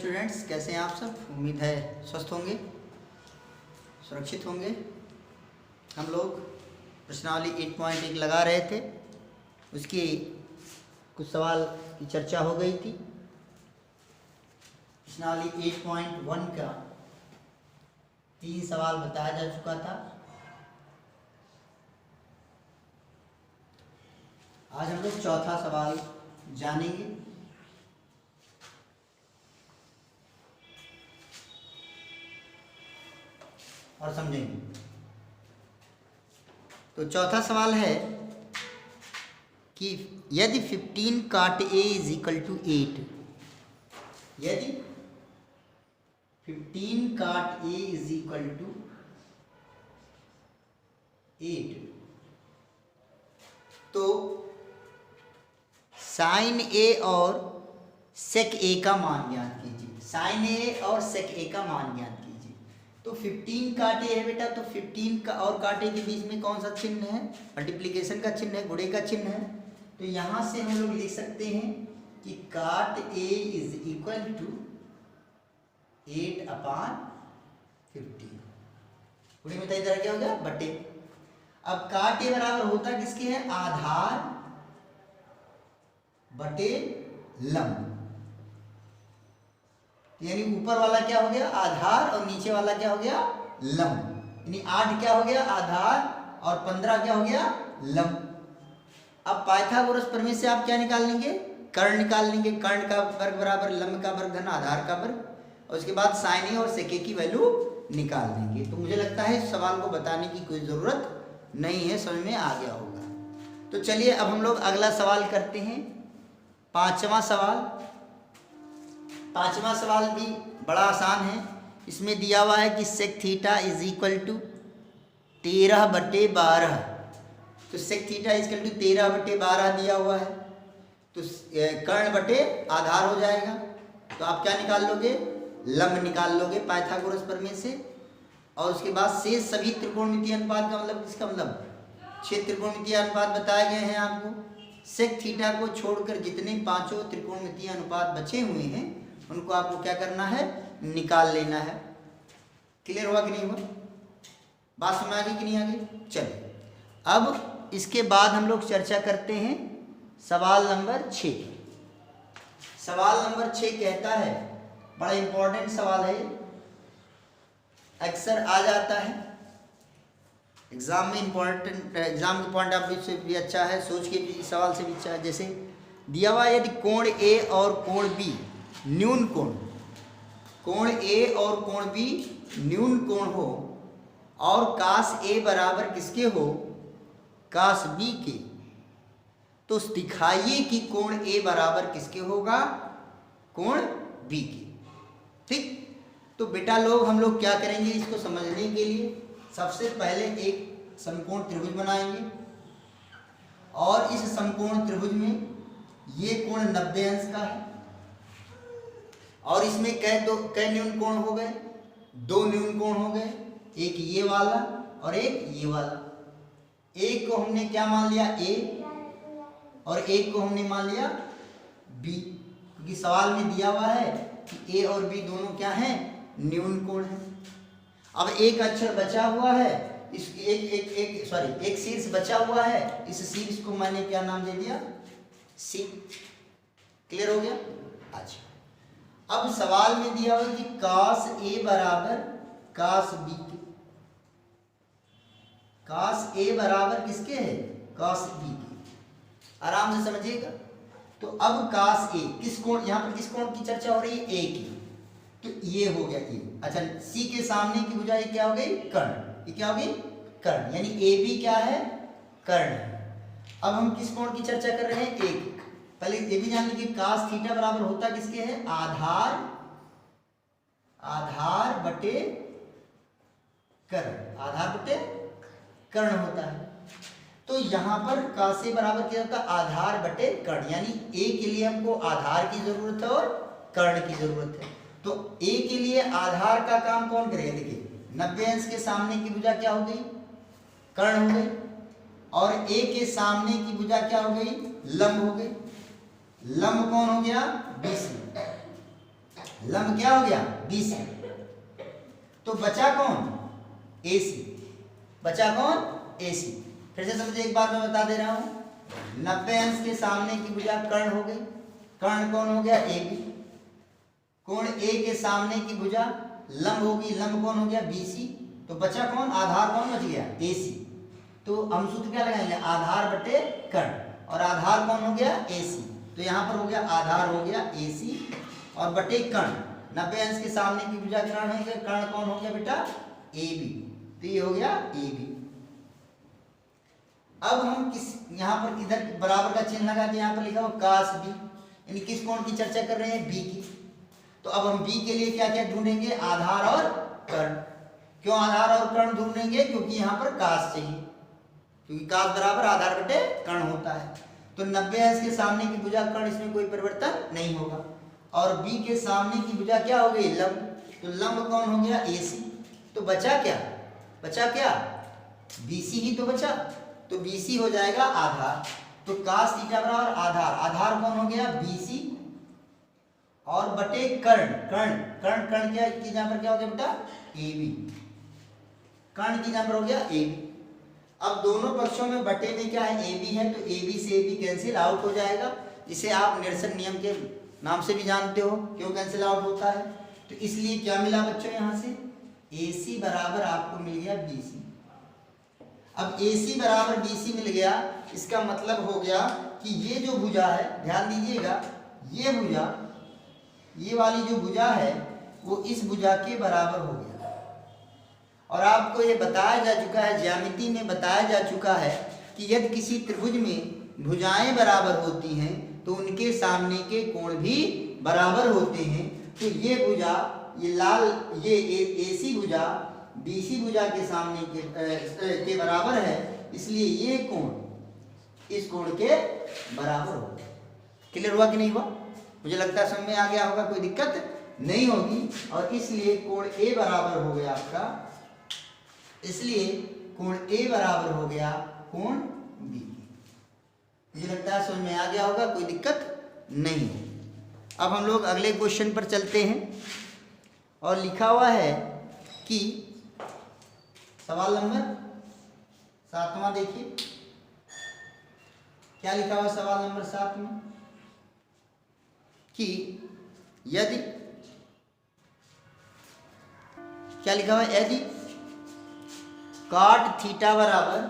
Students, कैसे हैं आप सब। उम्मीद है स्वस्थ होंगे, सुरक्षित होंगे। हम लोग प्रश्नावली 8.1 लगा रहे थे, उसकी कुछ सवाल की चर्चा हो गई थी। प्रश्नावली 8.1 का 3 सवाल बताया जा चुका था। आज हम लोग चौथा सवाल जानेंगे। और समझेंगे। तो चौथा सवाल है कि यदि 15 काट a इज इक्वल टू 8, यदि 15 काट a इज इक्वल टू 8, तो साइन a और सेक a का मान ज्ञात कीजिए। साइन a और सेक a का मान ज्ञात कीजिए। तो 15 काटे है बेटा, तो 15 का और काटे के बीच में कौन सा चिन्ह है? मल्टीप्लिकेशन का चिन्ह है, गुणे का चिन्ह है। तो यहाँ से हम लोग लिख सकते हैं कि काट a इज इक्वल टू 8/15। गुणे में इधर क्या हो गया? बटे। अब काट a बराबर होता किसके है? आधार बटे लंब। यानी ऊपर वाला क्या हो गया? आधार, और नीचे वाला क्या हो गया? लंब। यानी 8 क्या हो गया? आधार, और 15 क्या हो गया? लंब। अब पाइथागोरस प्रमेय से आप क्या निकाल लेंगे? कर्ण निकाल लेंगे। कर्ण का वर्ग बराबर लंब का वर्ग धन आधार का वर्ग, और उसके बाद साइन ए और सेक ए की वैल्यू निकाल देंगे। तो मुझे लगता है इस सवाल को बताने की कोई ज़रूरत नहीं है, समझ में आ गया होगा। तो चलिए अब हम लोग अगला सवाल करते हैं, पांचवा सवाल। पांचवा सवाल भी बड़ा आसान है। इसमें दिया हुआ है कि sec theta is equal to 13/12। तो sec theta is equal to 13/12 दिया हुआ है, तो कर्ण बटे आधार हो जाएगा। तो आप क्या निकाल लोगे? लंब निकाल लोगे पाइथागोरस प्रमेय से। और उसके बाद शेष सभी त्रिकोणमितीय अनुपात का मतलब किसका? मतलब 6 त्रिकोणमितीय अनुपात बताए गए हैं आपको। सेक थीटा को छोड़कर जितने 5 त्रिकोणमितीय अनुपात बचे हुए हैं उनको आपको क्या करना है? निकाल लेना है। क्लियर हुआ कि नहीं हुआ? बात समझ आ गई कि नहीं आ गई? चलिए अब इसके बाद हम लोग चर्चा करते हैं सवाल नंबर 6। सवाल नंबर 6 कहता है, बड़ा इंपॉर्टेंट सवाल है, अक्सर आ जाता है एग्जाम में। इंपॉर्टेंट, एग्जाम के पॉइंट ऑफ व्यू से भी अच्छा है, सोच के भी सवाल से भी अच्छा है। जैसे दिया हुआ यदि कोण ए और कोण बी न्यून कोण, कोण ए और कोण बी न्यून कोण हो, और कास ए बराबर किसके हो? कास बी के, तो दिखाइए कि कोण ए बराबर किसके होगा? कोण बी के। ठीक। तो बेटा लोग हम लोग क्या करेंगे इसको समझने के लिए? सबसे पहले एक समकोण त्रिभुज बनाएंगे, और इस समकोण त्रिभुज में ये कोण 90 अंश का है, और इसमें कै न्यून कोण हो गए? 2 न्यून कोण हो गए, एक ये वाला और एक ये वाला। एक को हमने क्या मान लिया? ए, और एक को हमने मान लिया बी, क्योंकि सवाल में दिया हुआ है कि ए और बी दोनों क्या हैं? न्यून कोण है। अब एक अक्षर बचा हुआ है, इस एक शीर्ष बचा हुआ है, इस शीर्ष को मैंने क्या नाम दे दिया? सी। क्लियर हो गया? अच्छा, अब सवाल में दिया हुआ कि कास ए बराबर कास बी के। कास ए बराबर किसके है? कास बी के। आराम से समझिएगा। तो अब कास ए किस कोण, यहां पर किस कोण की चर्चा हो रही है? ए की। तो ये हो गया ए। अच्छा, सी के सामने की भुजा क्या हो गई? कर्ण। ये क्या हो गई? कर्ण। यानी ए बी क्या है? कर्ण है। अब हम किस कोण की चर्चा कर रहे हैं? ए की। पहले ये भी जान लीजिए कास थीटा बराबर होता किसके है? आधार, आधार बटे कर्ण। आधार बटे कर्ण होता है। तो यहां पर कास ए बराबर क्या होता है? आधार बटे कर्ण। यानी ए के लिए हमको आधार की जरूरत है और कर्ण की जरूरत है। तो ए के लिए आधार का काम कौन करेगा? देखिए 90 अंश के सामने की भुजा क्या हो गई? कर्ण हो गई, और ए के सामने की भुजा क्या हो गई? लंब हो गई। लंब कौन हो गया? BC। लंब क्या हो गया BC। तो बचा कौन AC, बचा कौन AC। फिर से समझे, एक बार मैं बता दे रहा हूं, 90 अंश के सामने की भुजा कर्ण हो गई, कर्ण कौन हो गया AB, कोण A के सामने की भुजा लंब होगी, लंब कौन हो गया BC, तो बचा कौन, आधार कौन बच गया AC। तो हम सूत्र क्या लगाएंगे, आधार बटे कर्ण, और आधार कौन हो गया AC, तो यहाँ पर हो गया आधार हो गया AC और बटे कर्ण, 90 अंश के सामने की भुजा कर्ण है, कर्ण कौन हो गया बेटा AB, तो ये हो गया AB। अब हम किस यहाँ पर इधर बराबर का चिन्ह लगा के यहाँ पर लिखा हुआ cos B, यानी किस कोण की चर्चा कर रहे हैं B की। तो अब हम B के लिए क्या क्या ढूंढेंगे, आधार और कर्ण। क्यों आधार और कर्ण ढूंढेंगे, क्योंकि यहाँ पर cos चाहिए, क्योंकि cos बराबर आधार बटे कर्ण होता है। तो 90 अंश के सामने की भुजा कर्ण, इसमें कोई परिवर्तन नहीं होगा, और B के सामने की भुजा क्या हो गई लंब, तो लंब कौन हो गया AC। तो बचा क्या, बचा क्या BC ही तो बचा, तो BC हो जाएगा आधार। तो cos थीटा बराबर आधार, आधार कौन हो गया BC और बटे कर्ण, कर्ण कर्ण कर्ण क्या की जगह पर क्या हो गया बेटा AB, कर्ण की जगह पर हो गया AB। अब दोनों पक्षों में बटे में क्या है AB है, तो AB से AB कैंसिल आउट हो जाएगा, जिसे आप निरसन नियम के नाम से भी जानते हो, क्यों कैंसिल आउट होता है। तो इसलिए क्या मिला बच्चों, यहाँ से AC बराबर आपको मिल गया BC। अब AC बराबर BC मिल गया, इसका मतलब हो गया कि ये जो भुजा है, ध्यान दीजिएगा, ये भुजा, ये वाली जो भुजा है वो इस भुजा के बराबर हो गया। और आपको ये बताया जा चुका है, ज्यामिति में बताया जा चुका है कि यदि किसी त्रिभुज में भुजाएं बराबर होती हैं तो उनके सामने के कोण भी बराबर होते हैं। तो ये भुजा, ये लाल, ये AC भुजा BC भुजा के सामने के बराबर है, इसलिए ये कोण इस कोण के बराबर होगा। क्लियर हुआ कि नहीं हुआ, मुझे लगता है समझ में आ गया होगा, कोई दिक्कत नहीं होगी। और इसलिए कोण A बराबर हो गया आपका, इसलिए कोण A बराबर हो गया कोण B। मुझे लगता है समझ में आ गया होगा, कोई दिक्कत नहीं। अब हम लोग अगले क्वेश्चन पर चलते हैं, और लिखा हुआ है कि सवाल नंबर 7वां देखिए क्या लिखा हुआ सवाल नंबर 7 में, कि यदि क्या लिखा हुआ, यदि cot थीटा बराबर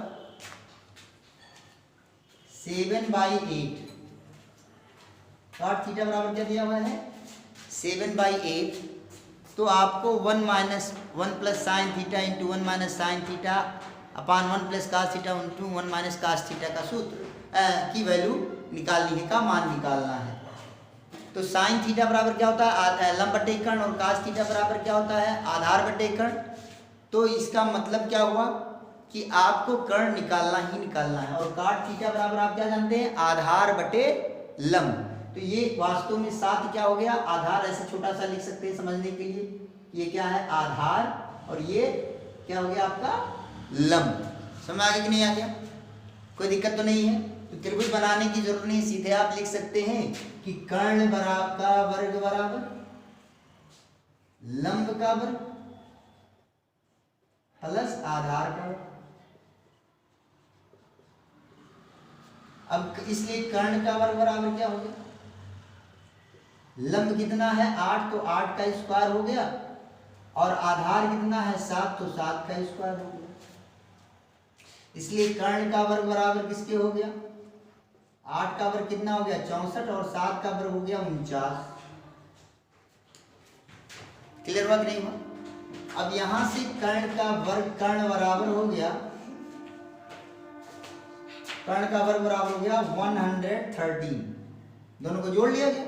7/8, cot थीटा बराबर क्या दिया हुआ है 7/8, तो आपको 1 - 1 + sin theta into 1 - sin theta upon 1 + cos theta into 1 - cos theta का सूत्र की वैल्यू निकालने का मान निकालना है। तो sin थीटा बराबर क्या होता है, लंब बटे कर्ण, और cos थीटा बराबर क्या होता है, आधार बटे कर्ण। तो इसका मतलब क्या हुआ कि आपको कर्ण निकालना ही निकालना है, और cot थीटा बराबर आप क्या जानते हैं, आधार बटे लंब। तो ये वास्तव में 7 क्या हो गया, आधार, ऐसे छोटा सा लिख सकते हैं समझने के लिए, ये क्या है आधार, और ये क्या हो गया आपका लंब। समझ आ गया कि नहीं आ गया, कोई दिक्कत तो नहीं है। तो त्रिभुज बनाने की जरूरत नहीं, सीधे आप लिख सकते हैं कि कर्ण बराबर का वर्ग बराबर लंब का वर्ग प्लस आधार का वर्ग। अब इसलिए कर्ण का वर्ग बराबर क्या हो गया, लंब कितना है 8, तो 8 का स्क्वायर हो गया, और आधार कितना है 7, तो 7 का स्क्वायर हो गया। इसलिए कर्ण का वर्ग बराबर किसके हो गया, 8 का वर्ग कितना हो गया 64, और 7 का वर्ग हो गया 49। क्लियर हुआ कि नहीं हुआ। अब यहां से कर्ण का वर्ग, कर्ण बराबर हो गया, कर्ण का वर्ग बराबर हो गया 113, दोनों को जोड़ लिया गया।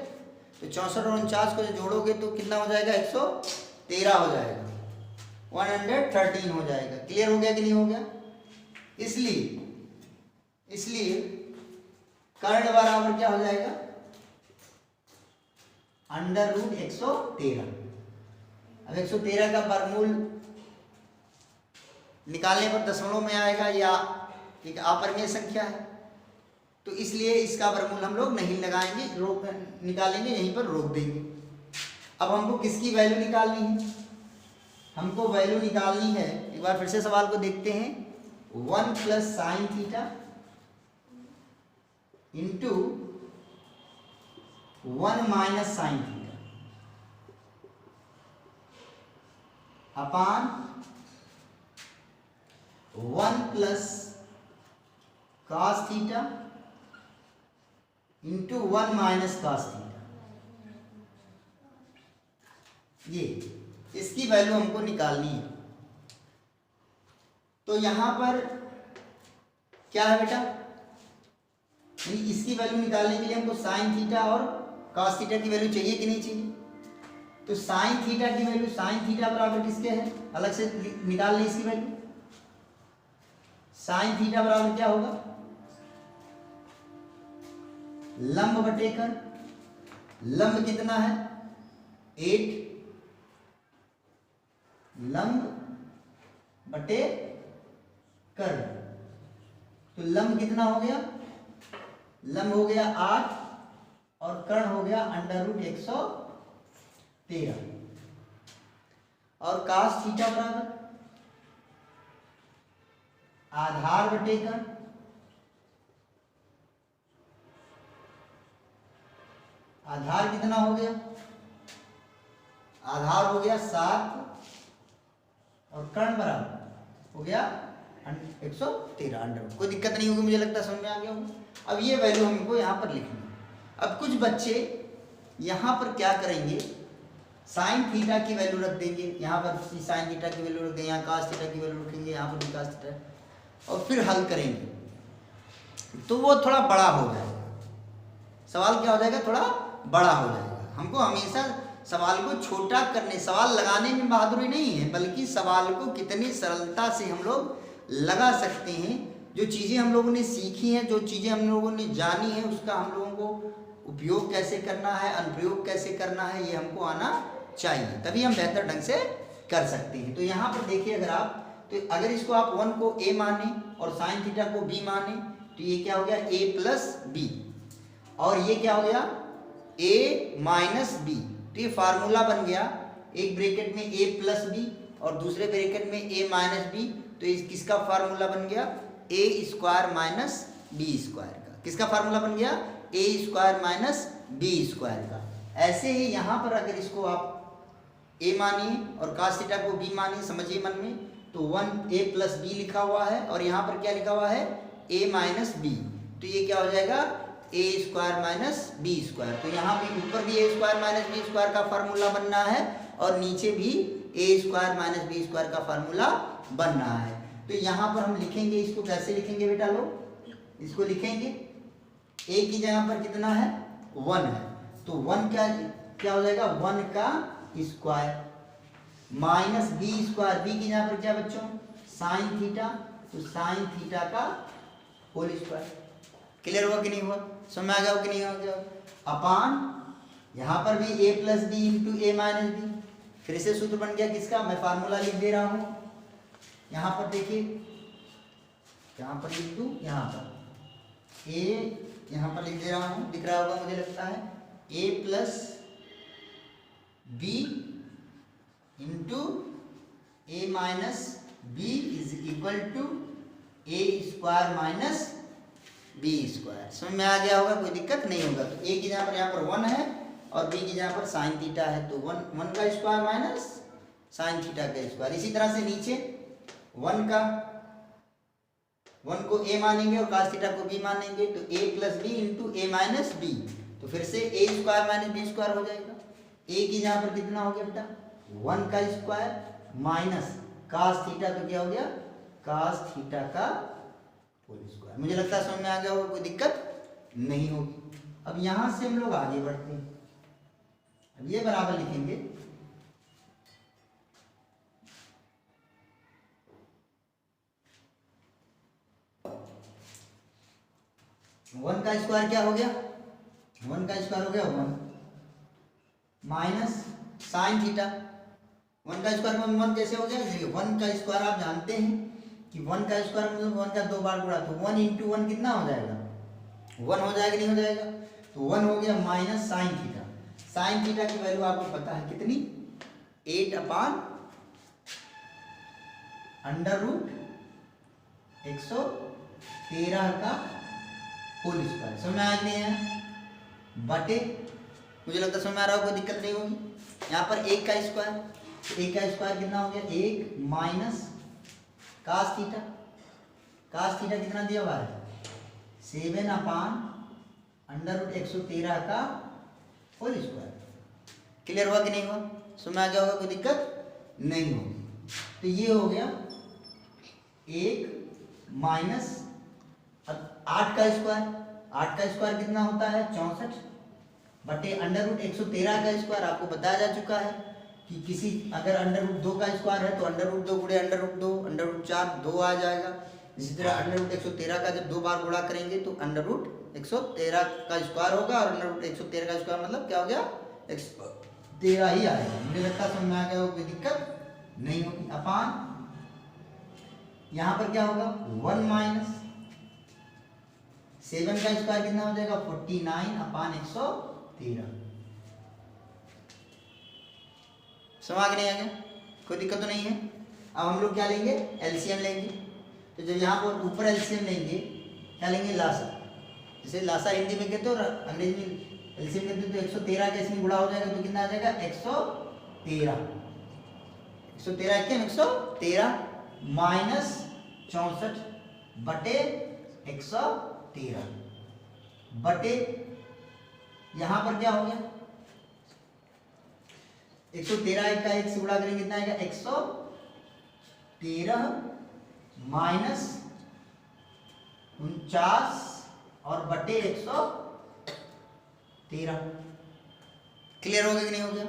तो 64 और 49 को जोड़ोगे तो कितना हो जाएगा 113 हो जाएगा, 113 हो जाएगा। क्लियर हो गया कि नहीं हो गया। इसलिए कर्ण बराबर क्या हो जाएगा √113। अब 113 का वर्गमूल निकालने पर दशमलव में आएगा, या एक अपरिमेय संख्या है, तो इसलिए इसका वर्गमूल हम लोग नहीं लगाएंगे, रोक निकालेंगे, यहीं पर रोक देंगे। अब हमको किसकी वैल्यू निकालनी है? हमको वैल्यू निकालनी है, एक बार फिर से सवाल को देखते हैं, 1 plus sine theta into 1 minus sine theta upon 1 plus cos theta into 1 minus cos theta. ये इसकी वैल्यू हमको निकालनी है। तो यहां पर क्या है बेटा, इसकी वैल्यू निकालने के लिए हमको साइन थीटा और cos थीटा की वैल्यू चाहिए कि नहीं चाहिए? तो साइन थीटा की वैल्यू, साइन थीटा बराबर किसके है, अलग से निकाल लें इसकी वैल्यू। साइन थीटा बराबर क्या होगा, लंब बटे कर, लंब कितना है 8, लंब बटे कर, तो लंब कितना हो गया, लंब हो गया 8 और कर्ण हो गया √113 और cos थीटा बराबर आधार बटे कर्ण, आधार कितना हो गया, आधार हो गया 7 और कर्ण बराबर हो गया 113। कोई दिक्कत नहीं होगी, मुझे लगता है समझ में आ गया होगा। अब ये वैल्यू हमको यहाँ पर लिखनी है। अब कुछ बच्चे यहाँ पर क्या करेंगे, साइन थीटा की वैल्यू रख देंगे, यहाँ पर साइन थीटा की वैल्यू रख देंगे, यहाँ cos थीटा की वैल्यू रखेंगे, यहाँ पर भी cos थीटा, और फिर हल करेंगे तो वो थोड़ा बड़ा हो जाएगा। सवाल क्या हो जाएगा, थोड़ा बड़ा हो जाएगा। हमको हमेशा सवाल को छोटा करने, सवाल लगाने में बहादुरी नहीं है, बल्कि सवाल को कितनी सरलता से हम लोग लगा सकते हैं। जो चीज़ें हम लोगों ने सीखी हैं, जो चीज़ें हम लोगों ने जानी है, उसका हम लोगों को उपयोग कैसे करना है, अनुप्रयोग कैसे करना है, ये हमको आना चाहिए, तभी हम बेहतर ढंग से कर सकते हैं। तो यहाँ पर देखिए, अगर आप, तो अगर इसको आप 1 को a माने और साइन थीटा को b माने, तो ये क्या हो गया a प्लस b, और ये क्या हो गया a माइनस b। तो ये फार्मूला बन गया, एक ब्रैकेट में a प्लस b और दूसरे ब्रैकेट में a माइनस b। तो इस किसका फार्मूला बन गया, a square minus b square का। किसका फार्मूला बन गया, a square minus b square का। ऐसे ही यहाँ पर अगर इसको आप a मानिए और cos थीटा को b मानिए, समझिए मन में, तो 1a प्लस b लिखा हुआ है और यहाँ पर क्या लिखा हुआ है, a माइनस b। तो ये क्या हो जाएगा, a square minus b square. तो यहाँ भी ऊपर भी a square minus b square का फार्मूला बनना है और नीचे भी a square minus b square का फार्मूला बनना है। तो यहाँ पर हम लिखेंगे, इसको कैसे लिखेंगे बेटा लोग, इसको लिखेंगे a की जगह पर कितना है 1 है, तो 1 क्या हो जाएगा, 1 का square minus b square, b की जगह पर क्या बच्चों साइन थीटा, तो साइन थीटा का होल स्क्वायर। क्लियर हुआ कि नहीं हुआ, समझ में आ गया हो कि नहीं आ गया, अपान यहाँ पर भी a plus B into A minus B. फिर से सूत्र बन गया किसका, मैं फार्मूला लिख दे रहा हूँ, यहाँ पर देखिए, यहाँ पर लिख दूँ, यहाँ पर a, यहाँ पर लिख दे रहा हूँ, दिख रहा होगा मुझे लगता है, a plus B into A minus B is equal to A square minus B square. समझ में आ गया होगा, कोई दिक्कत नहीं होगा। तो ए की जगह पर यहाँ पर 1 है और बी की जगह पर साइन थीटा है, तो 1 का स्क्वायर माइनस साइन थीटा का स्क्वायर। इसी तरह से नीचे 1 को a मानेंगे और cos थीटा को b मानेंगे, तो a plus B into A minus B, तो फिर से a square minus B square हो जाएगा। a की जगह पर कितना हो गया बेटा, 1 का स्क्वायर माइनस cos थीटा, तो क्या हो गया cos थीटा का होल स्क्वायर। मुझे लगता है समझ में आ गया होगा, कोई दिक्कत नहीं होगी। अब यहां से हम लोग आगे बढ़ते हैं, अब ये बराबर लिखेंगे 1 का स्क्वायर क्या हो गया, 1 का स्क्वायर हो गया 1 माइनस साइन थीटा। 1 का स्क्वायर में 1 कैसे हो गया, 1 का स्क्वायर आप जानते हैं कि 1 का स्क्वायर मतलब 1 का 2 बार गुणा, तो 1 इंटू 1 कितना हो जाएगा, 1 हो जाएगा नहीं हो जाएगा, तो 1 हो गया minus sine theta. Sine theta की वैल्यू आपको पता है कितनी, 8/√113 का होल स्क्वायर। समझ में आ गया है बटे, मुझे लगता है समझ में आ रहा हो, कोई दिक्कत नहीं होगी। यहाँ पर 1 का स्क्वायर, 1 का स्क्वायर कितना हो गया, 1 minus cos theta, cos theta कितना दिया हुआ है 7/√113 का होल स्क्वायर। क्लियर हुआ कि नहीं हुआ, समझ में आ गया होगा, कोई दिक्कत नहीं होगी। तो ये हो गया 1 माइनस 8 का स्क्वायर, 8 का स्क्वायर कितना होता है 64 बटे √113 का स्क्वायर। आपको बताया जा चुका है कि किसी अगर √2 का स्क्वायर है तो √2 गुणे √2, √4 2 आ जाएगा। इसी तरह √113 का जब 2 बार गुणा करेंगे तो √113 का स्क्वायर होगा, और √113 का स्क्वायर मतलब क्या हो गया 113 ही आएगा। मुझे लगता है समझ में आ गया, कोई दिक्कत नहीं होगी। अपान यहाँ पर क्या होगा 1 माइनस 7 का स्क्वायर कितना हो जाएगा 49/113। समझ नहीं आ गया, कोई दिक्कत तो नहीं है। अब हम लोग क्या लेंगे, एलसीएम लेंगे। तो जब यहाँ पर ऊपर एलसीएम लेंगे, क्या लेंगे लासा, जैसे लासा हिंदी में कहते हो और अंग्रेजी में एलसीएम कहते हो, तो 113 का इसमें गुणा हो जाएगा तो कितना आ जाएगा 113, 113 क्या 113 माइनस 64 बटे 113 बटे यहाँ पर क्या हो गया 113 का 1 से गुणा करेंगे कितना आएगा 113 माइनस 49 और बटे 113। क्लियर हो गया कि नहीं हो गया।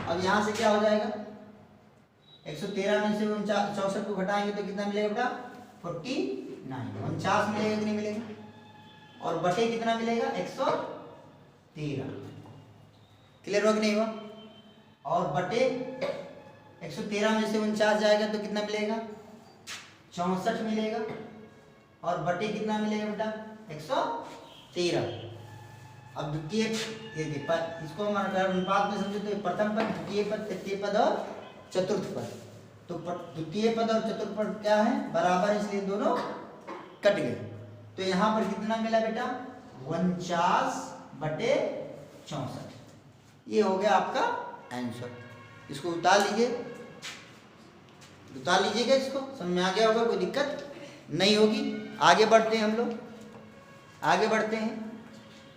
अब यहां से क्या हो जाएगा 113 में से 64 को घटाएंगे तो कितना मिलेगा बेटा 49, 49 मिलेगा कि नहीं मिलेगा, और बटे कितना मिलेगा 113। क्लियर हो कि नहीं हुआ। और बटे 113 में से 49 जाएगा तो कितना मिलेगा 64 मिलेगा, और बटे कितना मिलेगा बेटा 113। अब द्वितीय इसको अनुपात में समझो तो प्रथम पद, द्वितीय पद, तृतीय पद और चतुर्थ पद। तो द्वितीय पद और चतुर्थ पद क्या है बराबर, इसलिए दोनों कट गए। तो यहाँ पर कितना मिला बेटा 49/64। ये हो गया आपका आंसर। इसको उतार लीजिए, उतार लीजिएगा, इसको समझ में आ गया होगा, कोई दिक्कत नहीं होगी। आगे बढ़ते हैं हम लोग, आगे बढ़ते हैं।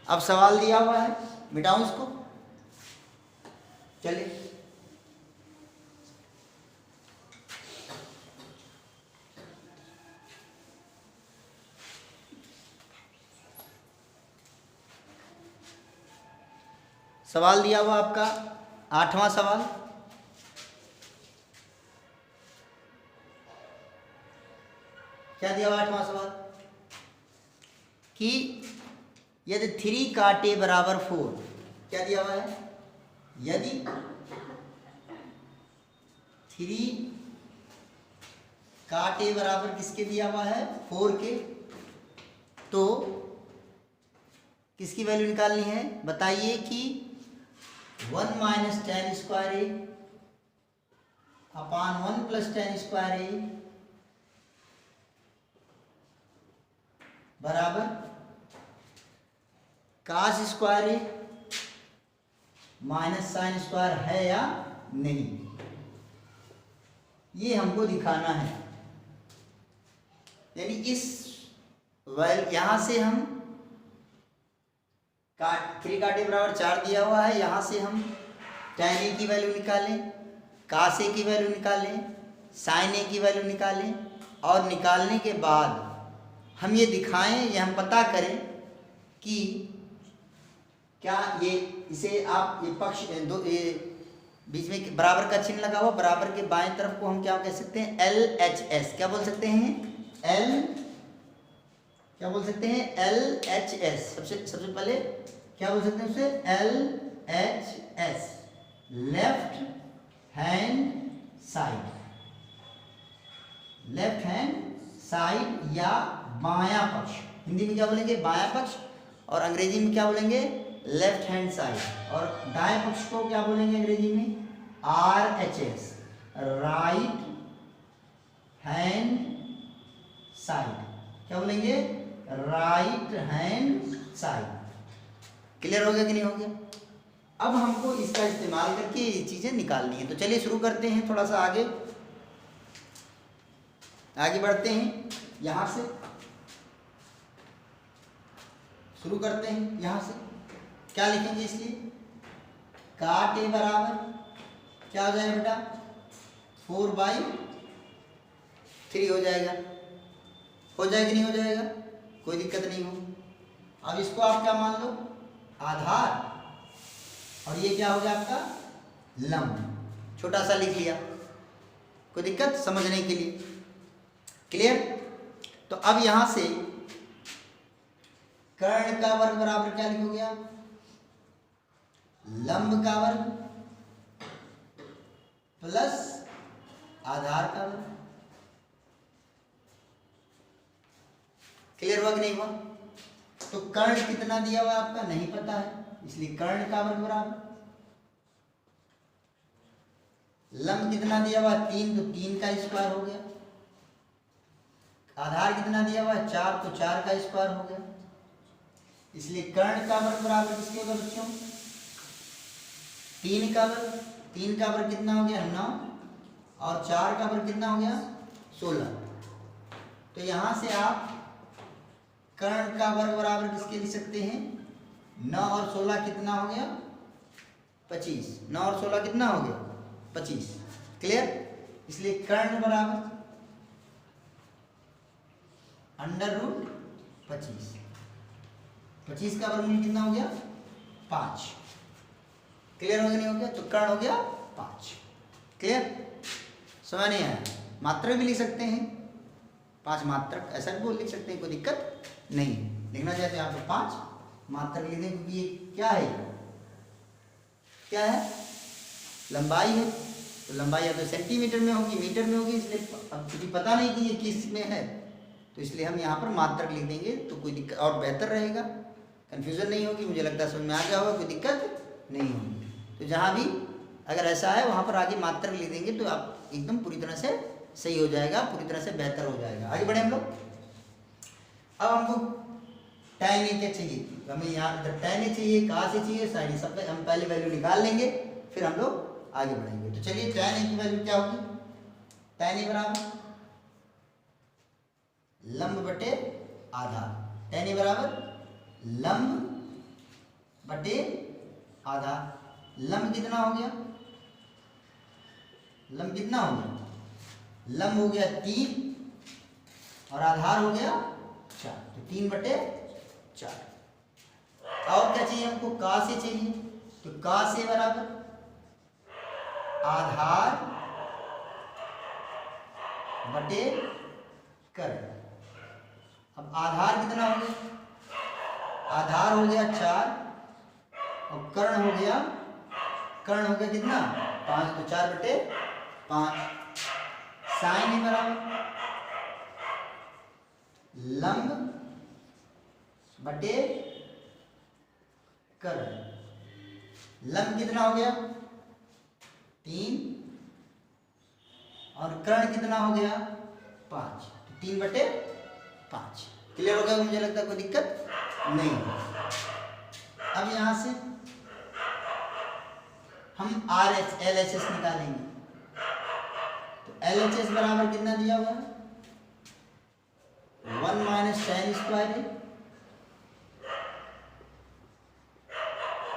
अब सवाल दिया हुआ है, मिटाऊं इसको, चलिए सवाल दिया हुआ आपका 8वां सवाल। क्या दिया हुआ 8वां सवाल कि यदि 3 काटे बराबर 4, क्या दिया हुआ है, यदि 3 काटे बराबर किसके दिया हुआ है 4 के, तो किसकी वैल्यू निकालनी है बताइए कि 1 माइनस tan स्क्वायर ए अपान 1 प्लस tan स्क्वायर ए बराबर कास स्क्वायर ए माइनस साइन स्क्वायर है या नहीं, ये हमको दिखाना है। यानी इस यहां से हम 3 काटे बराबर 4 दिया हुआ है, यहाँ से हम tan ए की वैल्यू निकालें, कास ए की वैल्यू निकालें, साइन ए की वैल्यू निकालें, और निकालने के बाद हम ये दिखाएं, ये हम पता करें कि क्या ये इसे आप ये पक्ष दो ये बीच में बराबर का चिन्ह लगा हुआ, बराबर के बाएं तरफ को हम क्या कह सकते हैं LHS, क्या बोल सकते हैं क्या बोल सकते हैं LHS। सबसे पहले क्या बोल सकते हैं उसे LHS, left hand side, left hand side या बायां पक्ष। हिंदी में क्या बोलेंगे बायां पक्ष, और अंग्रेजी में क्या बोलेंगे लेफ्ट हैंड साइड। और दाएं पक्ष को क्या बोलेंगे अंग्रेजी में? RHS, right hand side. क्या बोलेंगे? Right hand side. क्लियर हो गया कि नहीं हो गया? अब हमको इसका इस्तेमाल करके ये चीजें निकालनी है। तो चलिए शुरू करते हैं, थोड़ा सा आगे बढ़ते हैं। यहां से शुरू करते हैं। यहां से क्या लिखेंगे? इसलिए काट ए बराबर क्या हो जाएगा बेटा? 4/3 हो जाएगा। हो जाएगा कि नहीं हो जाएगा? कोई दिक्कत नहीं हो। अब इसको आप क्या मान लो? आधार, और ये क्या हो गया आपका? लंब। छोटा सा लिख लिया, कोई दिक्कत समझने के लिए। क्लियर? तो अब यहां से कर्ण का वर्ग बराबर क्या लिखोगे आप? लंब का वर्ग प्लस आधार का वर्ग। क्लियर हुआ कि नहीं हुआ? तो कर्ण कितना दिया हुआ आपका नहीं पता है, इसलिए कर्ण का वर्ग बराबर लंब कितना दिया हुआ 3, तो 3 का स्क्वायर हो गया। आधार कितना दिया हुआ 4, तो 4 का स्क्वायर हो गया। इसलिए कर्ण का वर्ग बराबर किसके होगा बच्चों? 3 का वर्ग। 3 का वर्ग कितना हो गया? 9, और 4 का वर्ग कितना हो गया? 16। तो यहां से आप कर्ण का वर्ग बराबर किसके लिख सकते हैं? 9 और 16 कितना हो गया? 25। 9 और 16 कितना हो गया? 25। क्लियर? इसलिए कर्ण बराबर √25। 25 का वर्गमूल कितना हो गया? 5। क्लियर हो गया नहीं हो गया? तो कर्ण हो गया 5। क्लियर? समझ नहीं आया? मात्रक भी लिख सकते हैं, 5 मात्रक ऐसा भी बोल लिख सकते हैं, कोई दिक्कत नहीं। लिखना चाहते हैं आप तो 5 मात्रक लिख दें, क्योंकि ये क्या है? क्या है? लंबाई है। तो लंबाई या तो सेंटीमीटर में होगी, मीटर में होगी, इसलिए अब क्योंकि पता नहीं कि ये किस में है, तो इसलिए हम यहाँ पर मात्रक लिख देंगे, तो कोई दिक्कत और बेहतर रहेगा, कन्फ्यूजन नहीं होगी। मुझे लगता है समझ में आ गया होगा, कोई दिक्कत नहीं होगी। तो जहाँ भी अगर ऐसा है वहाँ पर आगे मात्रक लिख देंगे तो आप एकदम पूरी तरह से सही हो जाएगा, पूरी तरह से बेहतर हो जाएगा। आगे बढ़े हम लोग। अब हमको tan a क्या चाहिए? तो हमें यहाँ पर tan a चाहिए, कहाँ से चाहिए? साइन ए। सब हम पहले वैल्यू निकाल लेंगे, फिर हम लोग आगे बढ़ेंगे। तो चलिए tan a की वैल्यू क्या होगी? tan a बराबर लंब बटे आधार। tan a बराबर लंब बटे आधार। लंब कितना हो गया? लंब कितना हो गया? लंब हो गया 3 और आधार हो गया 4, तो 3/4। और क्या चाहिए हमको? का से चाहिए, तो का से बराबर आधार बटे कर्ण। अब आधार कितना हो गया? आधार हो गया 4 और कर्ण हो गया कितना? 5, तो 4/5। साइन ए बराबर लंब बटे कर्ण। लंब कितना हो गया? 3 और कर्ण कितना हो गया? 5, तो 3/5। क्लियर हो गया? मुझे लगता है कोई दिक्कत नहीं। अब यहां से हम LHS निकालेंगे। तो LHS बराबर कितना दिया हुआ है? 1 - tan square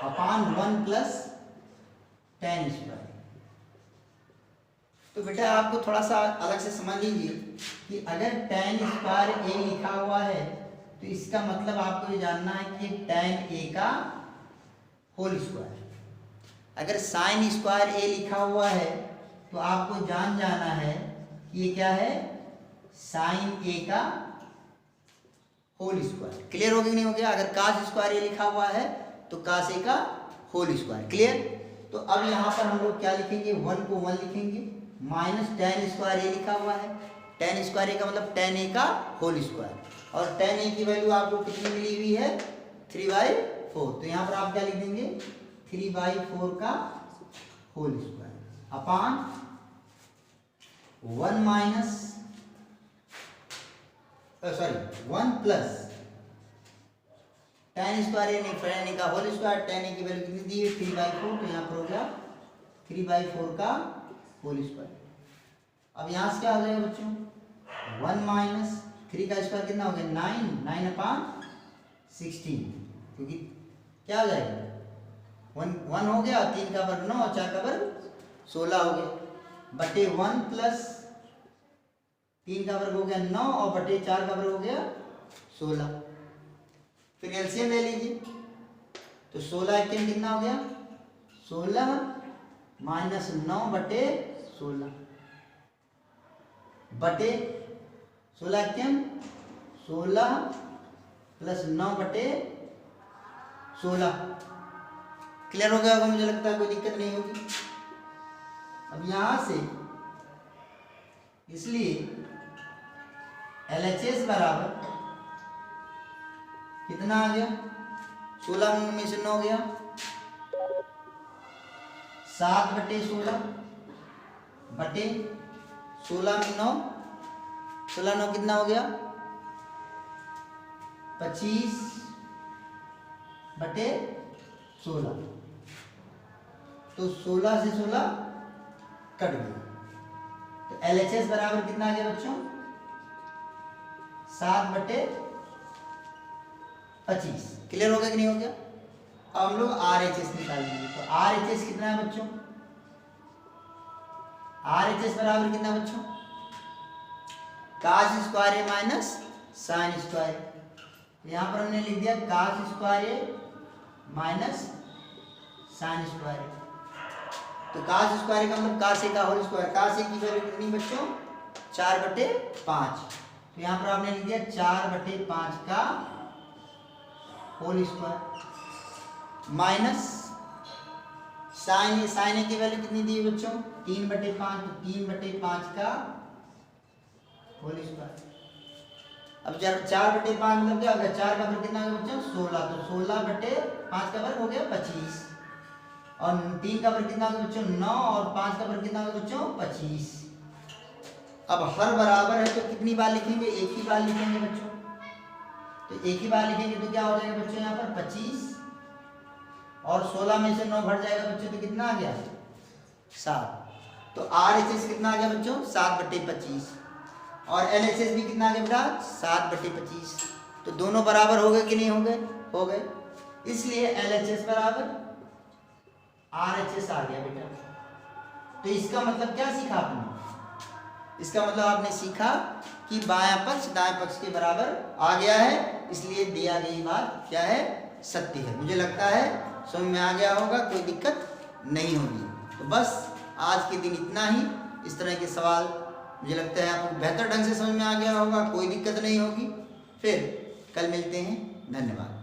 upon 1 + tan square. तो बेटा आपको थोड़ा सा अलग से समझ लीजिए कि अगर tan स्क्वायर a लिखा हुआ है तो इसका मतलब आपको ये जानना है कि tan a का होल स्क्वायर। अगर sin स्क्वायर a लिखा हुआ है तो आपको जाना है कि ये क्या है? sin a का होल स्क्वायर। क्लियर हो गया नहीं हो गया? अगर cos स्क्वायर a लिखा हुआ है तो cos a का होल स्क्वायर। क्लियर? तो अब यहाँ पर हम लोग क्या लिखेंगे? 1 को 1 लिखेंगे, माइनस tan स्क्वायर a लिखा हुआ है। tan स्क्वायर a का मतलब tan a का होल स्क्वायर, और tan a की वैल्यू आपको कितनी मिली हुई है? 3/4। तो यहाँ पर आप क्या लिख देंगे? 3/4 का whole square upon 1 plus tan square यानी tan का होल स्क्वायर, tan की वैल्यू कितनी दी है 3/4, तो यहाँ पर हो गया 3/4 का होल स्क्वायर। अब यहाँ से क्या हो जाएगा बच्चों 1 माइनस 3 का स्क्वायर कितना हो गया 9/16, क्योंकि क्या हो जाएगा 1 हो गया, 3 का वर्ग 9 और 4 का वर्ग 16 हो गया, बटे 1 प्लस 3 का वर्ग हो गया 9 और बटे 4 का वर्ग हो गया 16। फिर एलसीएम ले लीजिए, तो 16 एकम कितना हो गया 16 माइनस 9 बटे 16 बटे 16 एकम 16 प्लस 9 बटे 16। क्लियर हो गया होगा मुझे लगता है, कोई दिक्कत नहीं होगी। अब यहां से इसलिए LHS बराबर कितना आ गया 16 में से 9 गया 7 बटे 16 बटे 16 में 9, 16 9 कितना हो गया 25 बटे 16, तो 16 से 16 कट गया, तो LHS बराबर कितना आ गया बच्चों 7 बटे 25। क्लियर हो गया कि नहीं हो गया। अब हम लोग RHS निकालेंगे, तो RHS कितना है बच्चों RHS बराबर कितना बच्चों cos स्क्वायर ए माइनस साइन स्क्वायर, यहाँ पर हमने लिख दिया cos स्क्वायर ए माइनस साइन स्क्वायर, तो cos स्क्वायर का मतलब cos ए का होल स्क्वायर, cos ए की वैल्यू कितनी बच्चों 4/5, तो यहाँ पर आपने लिख दिया 4/5 का होल स्क्वायर माइनस साइन ए की वैल्यू कितनी दी है बच्चों 3/5, तो 3/5 का होल स्क्वायर। अब 4/5 मतलब क्या हो गया 4 का वर्ग कितना हो गया बच्चों 16, तो 16/5 का वर्ग हो गया 25, और 3 का वर्ग कितना हो गया बच्चों 9 और 5 का वर्ग कितना हो गया बच्चों 25। अब हर बराबर है तो कितनी बार लिखेंगे एक ही बार लिखेंगे बच्चों, तो एक ही बार लिखेंगे तो क्या हो जाएगा बच्चों यहाँ पर 25 और 16 में से 9 घट जाएगा बच्चों, तो कितना आ गया 7, तो RHS कितना आ गया बच्चों 7/25 और LHS भी कितना आ गया बेटा 7/25, तो दोनों बराबर हो गए कि नहीं हो गए, हो गए, इसलिए LHS बराबर RHS आ गया बेटा। तो इसका मतलब क्या सीखा आपने, इसका मतलब आपने सीखा कि बायां पक्ष दाएं पक्ष के बराबर आ गया है, इसलिए दिया गई बात क्या है सत्य है। मुझे लगता है समझ में आ गया होगा, कोई दिक्कत नहीं होगी। तो बस आज के दिन इतना ही, इस तरह के सवाल मुझे लगता है आपको बेहतर ढंग से समझ में आ गया होगा, कोई दिक्कत नहीं होगी। फिर कल मिलते हैं, धन्यवाद।